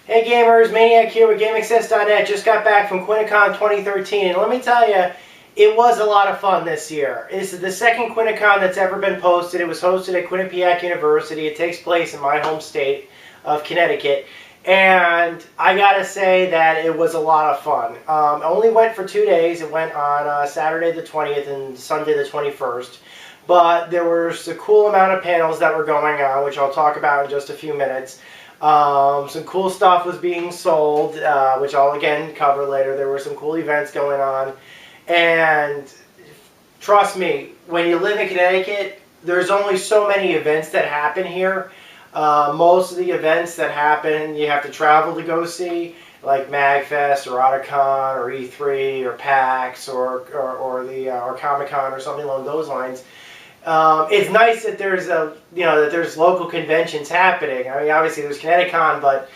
Hey gamers, Maniac here with GameAccess.net. Just got back from Quinni-Con 2013, and let me tell you, it was a lot of fun this year. This is the second Quinni-Con that's ever been posted. It was hosted at Quinnipiac University. It takes place in my home state of Connecticut, and I gotta say that it was a lot of fun. It only went for 2 days. It went on Saturday the 20th and Sunday the 21st. But there was a cool amount of panels that were going on, which I'll talk about in just a few minutes. Some cool stuff was being sold, which I'll again cover later. There were some cool events going on. And trust me, when you live in Connecticut, there's only so many events that happen here. Most of the events that happen, you have to travel to go see, like MagFest or Otakon or E3 or PAX or Comic-Con or something along those lines. It's nice that there's there's local conventions happening. I mean, obviously there's Quinni-Con, but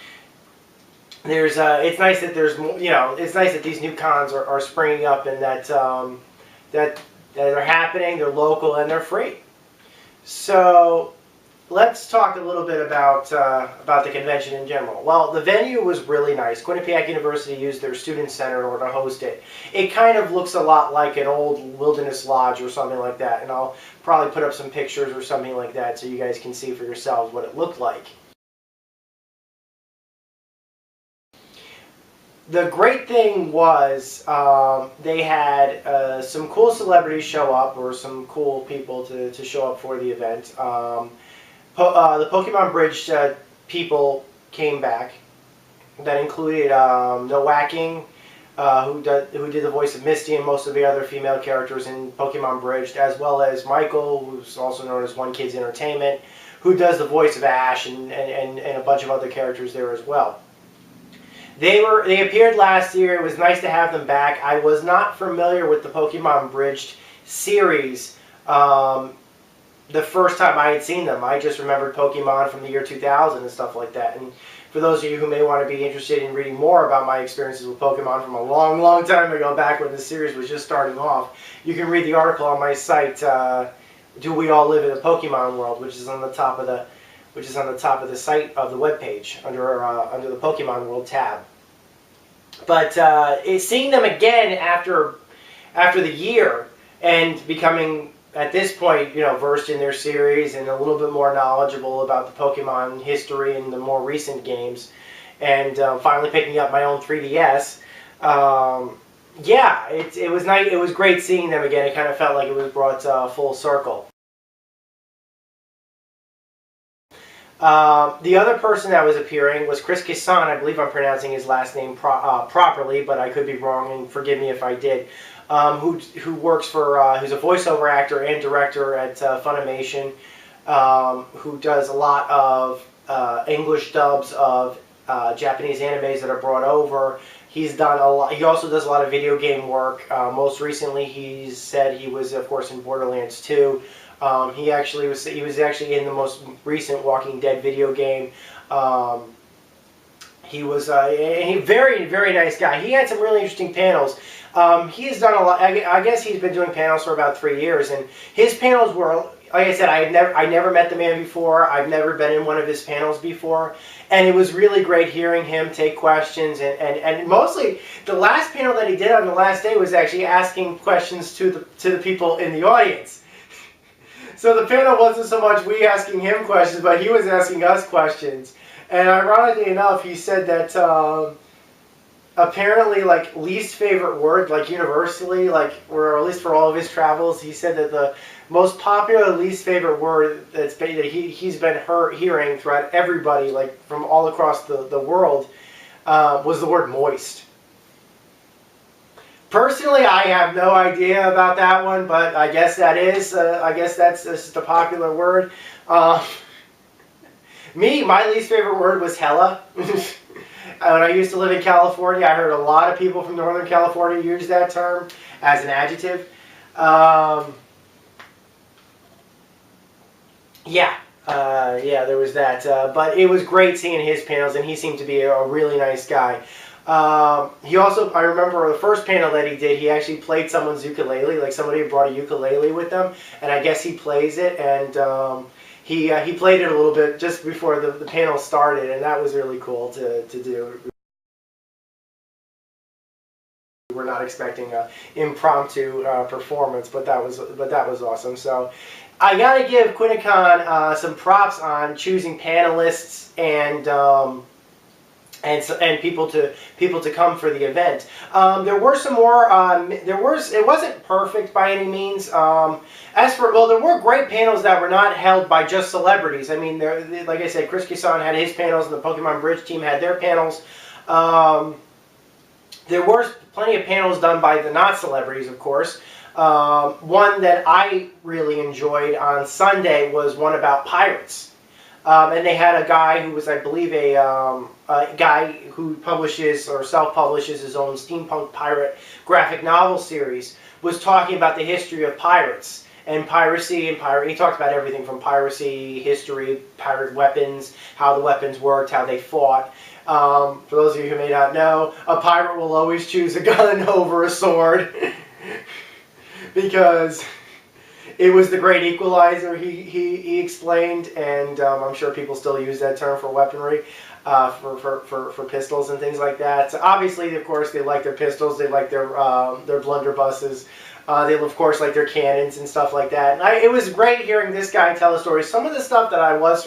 there's it's nice that there's it's nice that these new cons are springing up and that that they're happening. They're local and they're free. So let's talk a little bit about the convention in general. Well, the venue was really nice. Quinnipiac University used their student center in order to host it. It kind of looks a lot like an old wilderness lodge or something like that, and I'll probably put up some pictures or something like that so you guys can see for yourselves what it looked like. The great thing was they had some cool celebrities show up, or some cool people to show up for the event. The Pokemon Bridge people came back. That included Nowacking, who did the voice of Misty and most of the other female characters in Pokemon Bridged, as well as Michael, who's also known as One Kid's Entertainment, who does the voice of Ash and a bunch of other characters there as well. They appeared last year. It was nice to have them back. I was not familiar with the Pokemon Bridged series the first time I had seen them. I just remembered Pokemon from the year 2000 and stuff like that. And for those of you who may want to be interested in reading more about my experiences with Pokemon from a long, long time ago, back when the series was just starting off, you can read the article on my site, "Do We All Live in a Pokemon World?" which is on the top of the site of the webpage under the Pokemon World tab. But seeing them again after the year and becoming, at this point, versed in their series and a little bit more knowledgeable about the Pokemon history and the more recent games, and finally picking up my own 3DS, yeah, it was nice. It was great seeing them again. It kind of felt like it was brought full circle. The other person that was appearing was Chris Kissan. I believe I'm pronouncing his last name properly, but I could be wrong, and forgive me if I did. Who works for, who's a voiceover actor and director at Funimation, who does a lot of English dubs of Japanese animes that are brought over. He's done a lot. He also does a lot of video game work. Most recently, he said he was, of course, in Borderlands 2. He was actually in the most recent Walking Dead video game. He was a very, very nice guy. He had some really interesting panels. He has done a lot. I guess he's been doing panels for about 3 years, and his panels were, like I said, I never met the man before. I've never been in one of his panels before, and it was really great hearing him take questions, and mostly the last panel that he did on the last day was actually asking questions to the people in the audience. So the panel wasn't so much we asking him questions, but he was asking us questions. And ironically enough, he said that apparently, like, least favorite word, like universally, or at least for all of his travels, he said that the most popular least favorite word that he's been hearing throughout everybody, like from all across the world, was the word moist. Personally, I have no idea about that one, but I guess that is, that's just a popular word. My least favorite word was hella. When I used to live in California, I heard a lot of people from Northern California use that term as an adjective. Yeah, there was that. But it was great seeing his panels, and he seemed to be a really nice guy. He also, I remember the first panel that he did, he actually played someone's ukulele, like somebody brought a ukulele with them, and I guess he plays it, and he played it a little bit just before the panel started, and that was really cool to do. We're not expecting an impromptu performance, but that was awesome. So I gotta give Quinni-Con some props on choosing panelists and people to come for the event. There were some more. It wasn't perfect by any means. There were great panels that were not held by just celebrities. I mean, like I said, Quinni-Con had his panels, and the Pokemon Bridge team had their panels. There were plenty of panels done by the not celebrities, of course. One that I really enjoyed on Sunday was one about pirates. And they had a guy who was, I believe, a guy who publishes or self-publishes his own steampunk pirate graphic novel series, was talking about the history of pirates and piracy and pirate. He talked about everything from piracy, history, pirate weapons, how the weapons worked, how they fought. For those of you who may not know, a pirate will always choose a gun over a sword because it was the great equalizer, he explained, and I'm sure people still use that term for weaponry, for pistols and things like that. So obviously, of course, they like their pistols, they like their blunderbusses, they of course like their cannons and stuff like that. And it was great hearing this guy tell a story. Some of the stuff that I was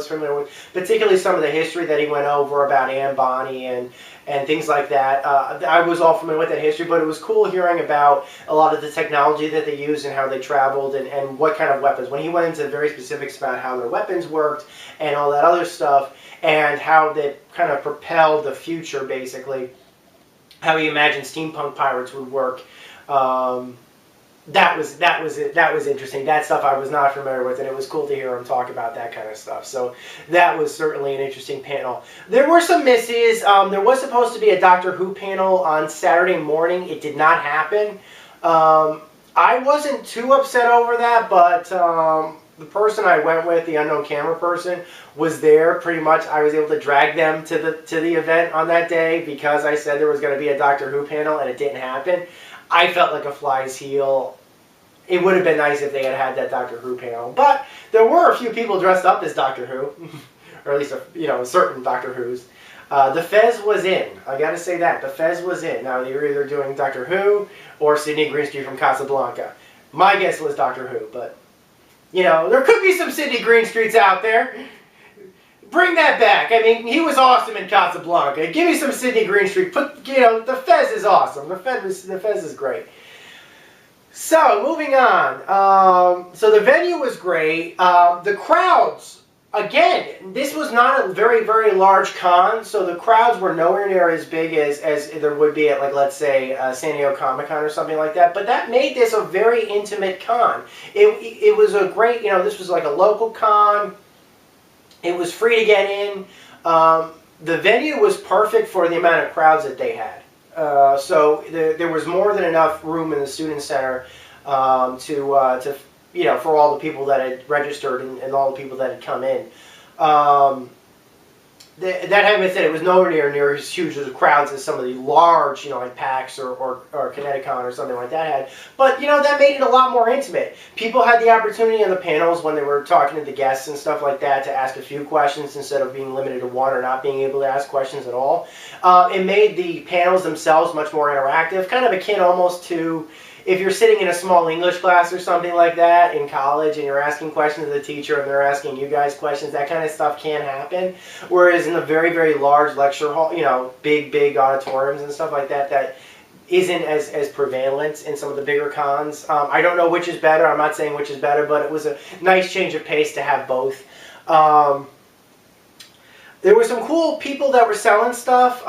familiar with, particularly some of the history that he went over about Anne Bonny and things like that. I was all familiar with that history, but it was cool hearing about a lot of the technology that they used and how they traveled and what kind of weapons. When he went into very specifics about how their weapons worked and all that other stuff, and how they kind of propelled the future, basically, how he imagined steampunk pirates would work. That was interesting. That stuff I was not familiar with, and it was cool to hear him talk about that kind of stuff. So that was certainly an interesting panel. There were some misses. There was supposed to be a Doctor Who panel on Saturday morning. It did not happen. I wasn't too upset over that, but the person I went with, the unknown camera person, was there pretty much. I was able to drag them to the event on that day because I said there was going to be a Doctor Who panel, and it didn't happen. I felt like a fly's heel. It would have been nice if they had had that Doctor Who panel, but there were a few people dressed up as Doctor Who, or at least certain Doctor Who's. The Fez was in. I got to say that the Fez was in. Now you're either doing Doctor Who or Sidney Greenstreet from Casablanca. My guess was Doctor Who, but there could be some Sidney Greenstreets out there. Bring that back. I mean, he was awesome in Casablanca. Give me some Sidney Greenstreet. The Fez is awesome. The Fez is great. So, moving on. So the venue was great. The crowds, again, this was not a very, very large con, so the crowds were nowhere near as big as there would be at, like, let's say, San Diego Comic-Con or something like that, but that made this a very intimate con. It was a great, this was like a local con. It was free to get in. The venue was perfect for the amount of crowds that they had. So there was more than enough room in the student center for all the people that had registered and all the people that had come in. That having been said, it was nowhere near as huge as the crowds as some of the large, like PAX or Quinni-Con or something like that had. But, that made it a lot more intimate. People had the opportunity on the panels when they were talking to the guests and stuff like that to ask a few questions instead of being limited to one or not being able to ask questions at all. It made the panels themselves much more interactive, kind of akin almost to if you're sitting in a small English class or something like that in college and you're asking questions of the teacher and they're asking you guys questions, that kind of stuff can happen. Whereas in the very, very large lecture hall, big auditoriums and stuff like that, that isn't as prevalent in some of the bigger cons. I don't know which is better. I'm not saying which is better, but it was a nice change of pace to have both. There were some cool people that were selling stuff.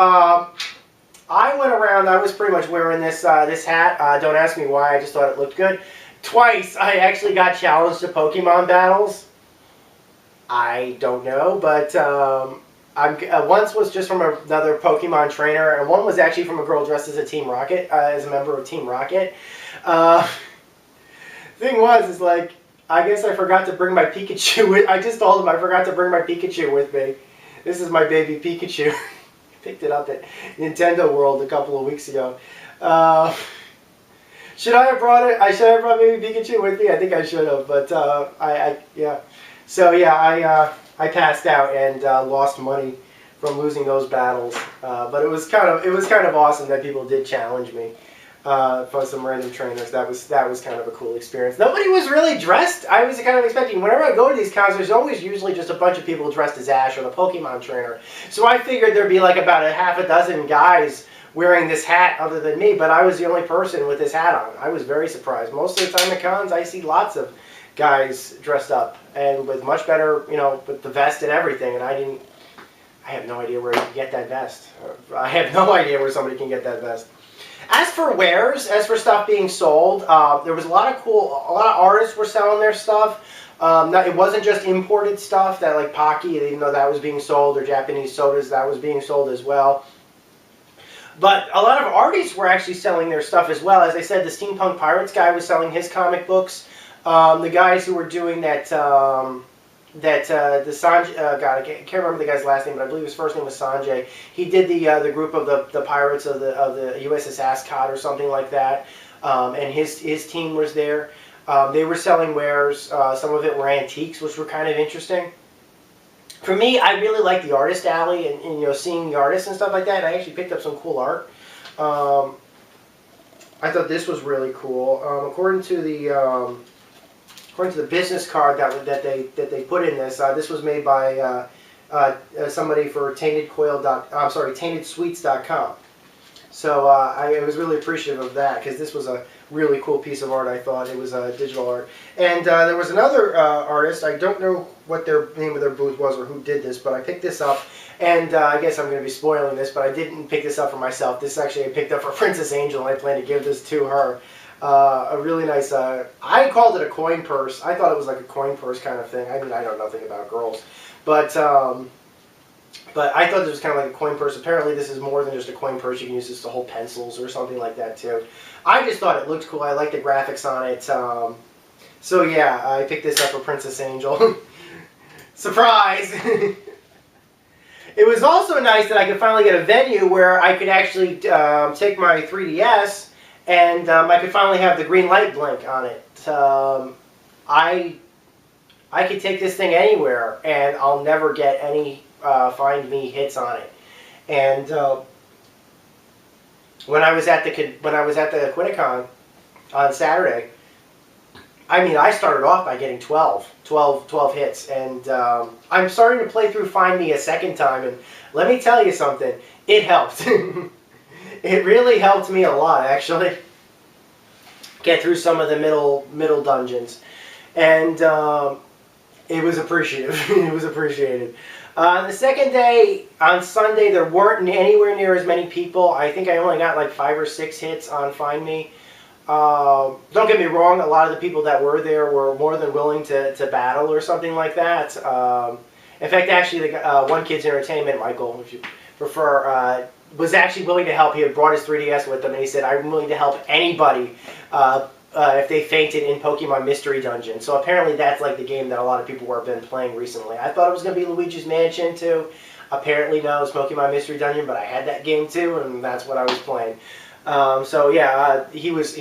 I went around, I was pretty much wearing this hat. Don't ask me why, I just thought it looked good. Twice I actually got challenged to Pokemon battles. I don't know, but once was just from another Pokemon trainer, and one was actually from a girl dressed as a Team Rocket, as a member of Team Rocket. Thing was, I guess I forgot to bring my Pikachu I just told him I forgot to bring my Pikachu with me. This is my baby Pikachu. Picked it up at Nintendo World a couple of weeks ago. Should I have brought it? I should have brought baby Pikachu with me. I think I should have, but yeah. So yeah, I passed out and lost money from losing those battles. But it was kind of awesome that people did challenge me for some random trainers. That was kind of a cool experience. Nobody was really dressed. I was kind of expecting, whenever I go to these cons, there's always usually just a bunch of people dressed as Ash or the Pokemon trainer. So I figured there'd be like about a half a dozen guys wearing this hat other than me, but I was the only person with this hat on. I was very surprised. Most of the time at cons, I see lots of guys dressed up and with much better, with the vest and everything, and I have no idea where you can get that vest. I have no idea where somebody can get that vest. As for wares, as for stuff being sold, there was a lot of artists were selling their stuff. It wasn't just imported stuff that like Pocky, even though that was being sold, or Japanese sodas, that was being sold as well. But a lot of artists were actually selling their stuff as well. As I said, the Steampunk Pirates guy was selling his comic books. The guys who were doing the Sanjay, God, I can't remember the guy's last name, but I believe his first name was Sanjay. He did the group of the pirates of the USS Ascot or something like that, and his team was there. They were selling wares. Some of it were antiques, which were kind of interesting. For me, I really like the artist alley and seeing the artists and stuff like that. And I actually picked up some cool art. I thought this was really cool. According to the business card that they put in this, this was made by somebody for taintedsweets.com. So I was really appreciative of that, because this was a really cool piece of art. I thought it was digital art. And there was another artist. I don't know what their name of their booth was or who did this, but I picked this up. And I guess I'm going to be spoiling this, but I didn't pick this up for myself. This actually I picked up for Princess Angel, and I plan to give this to her. A really nice, I called it a coin purse. I thought it was like a coin purse kind of thing. I mean, I know nothing about girls. But I thought this was kind of like a coin purse. Apparently this is more than just a coin purse. You can use this to hold pencils or something like that too. I just thought it looked cool. I like the graphics on it. So yeah, I picked this up for Princess Angel. Surprise! It was also nice that I could finally get a venue where I could actually take my 3DS and I could finally have the green light blink on it. I could take this thing anywhere and I'll never get any find me hits on it. And when I was at the Quinni-Con on Saturday, I mean, I started off by getting 12 hits, and I'm starting to play through Find Me a second time, and let me tell you something, it helped. It really helped me a lot, actually, get through some of the middle dungeons, and it was appreciative. It was appreciated. The second day, on Sunday, there weren't anywhere near as many people. I think I only got like 5 or 6 hits on Find Me. Don't get me wrong, a lot of the people that were there were more than willing to battle or something like that. In fact, actually, One Kid's Entertainment, Michael, if you prefer, was actually willing to help. He had brought his 3DS with him, and he said, I'm willing to help anybody if they fainted in Pokemon Mystery Dungeon. So apparently that's like the game that a lot of people have been playing recently. I thought it was going to be Luigi's Mansion too. Apparently no, it's Pokemon Mystery Dungeon, but I had that game too, and that's what I was playing. So yeah, he was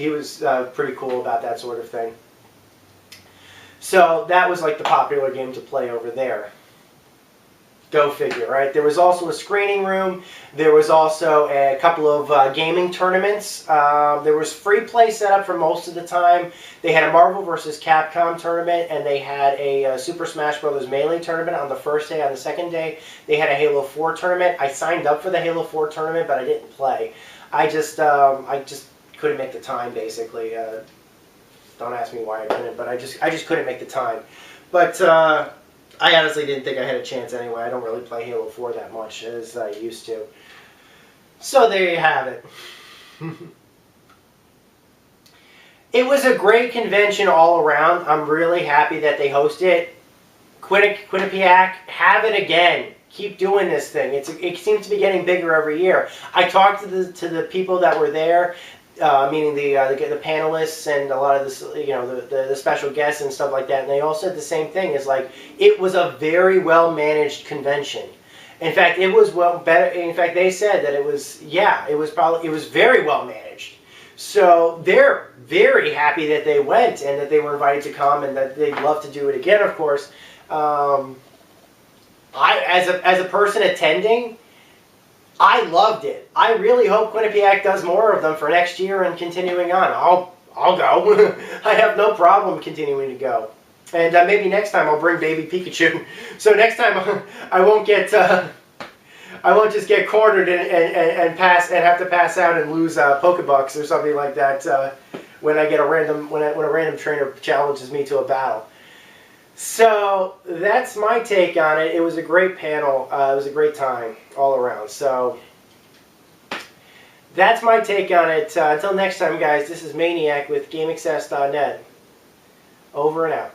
pretty cool about that sort of thing. So that was like the popular game to play over there. Go figure, right? There was also a screening room. There was also a couple of gaming tournaments. There was free play set up for most of the time. They had a Marvel vs. Capcom tournament, and they had a Super Smash Bros. Melee tournament on the first day. On the second day, they had a Halo 4 tournament. I signed up for the Halo 4 tournament, but I didn't play. I just couldn't make the time, basically. Don't ask me why I couldn't, but I just couldn't make the time. But I honestly didn't think I had a chance anyway. I don't really play Halo 4 that much as I used to. So there you have it. It was a great convention all around. I'm really happy that they host it. Quinnipiac, have it again. Keep doing this thing. It seems to be getting bigger every year. I talked to the people that were there, meaning the panelists and a lot of the special guests and stuff like that, and they all said the same thing. Is like it was a very well managed convention. In fact, it was better. In fact, they said that it was very well managed. So they're very happy that they went and that they were invited to come and that they'd love to do it again, of course. As a person attending, I loved it. I really hope Quinnipiac does more of them for next year and continuing on. I'll go. I have no problem continuing to go. And maybe next time I'll bring baby Pikachu. So next time I won't get I won't just get cornered and have to pass out and lose Pokebucks or something like that when I get a random when a random trainer challenges me to a battle. So that's my take on it. It was a great panel. It was a great time all around. So that's my take on it. Until next time, guys, this is Maniac with GameAccess.net. Over and out.